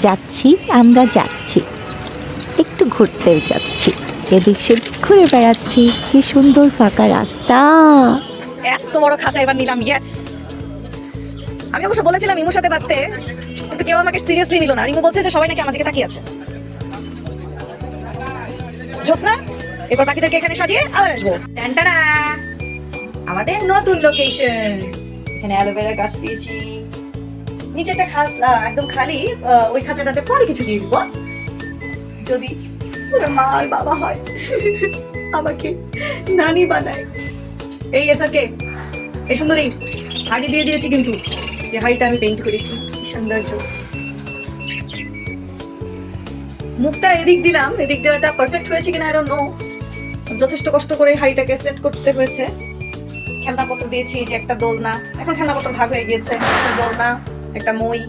যাচ্ছি, আমরা যাচ্ছি, একটু ঘুরতেও যাচ্ছি, এদিক সেদিক ঘুরে বেড়াচ্ছি। কি সুন্দর ফাঁকা রাস্তা। এত বড় খাঁচা এবার নিলাম, ইয়েস। আমি অবশ্য বলেছিলাম ইমুর সাথে বাঁধতে, কিন্তু কেউ আমাকে সিরিয়াসলি নিল না। রিমু বলছে যে সবাই নাকি আমার দিকে তাকিয়ে আছে। জোসনা, এবার বাকিদেরকে এখানে সাজিয়ে আবার আসবো। টানটানা, আমাদের নতুন লোকেশন। এখানে অ্যালোভেরা গাছ দিয়েছি, নিচে একটা একদম খালি, ওই খাঁচাটাতে পরে কিছু দিয়ে দিব। যদি পুরো মার বাবা হয়, আমাকে নানি বানায়। এই এসাকে, এই সুন্দরী হাড়ি দিয়ে দিয়েছি, কিন্তু যে হাড়িটা আমি পেইন্ট করেছি, কি সৌন্দর্য। মুখটা এদিক দিলাম, এদিক দেওয়াটা পারফেক্ট হয়েছে কিনা আই ডোন্ট নো। যথেষ্ট কষ্ট করে হাড়িটাকে সেট করতে হয়েছে। খেলনাপত্র দিয়েছি, যে একটা দোলনা, এখন খেলনাপত্র ভাগ হয়ে গিয়েছে। একটা দোলনা, একটা মই,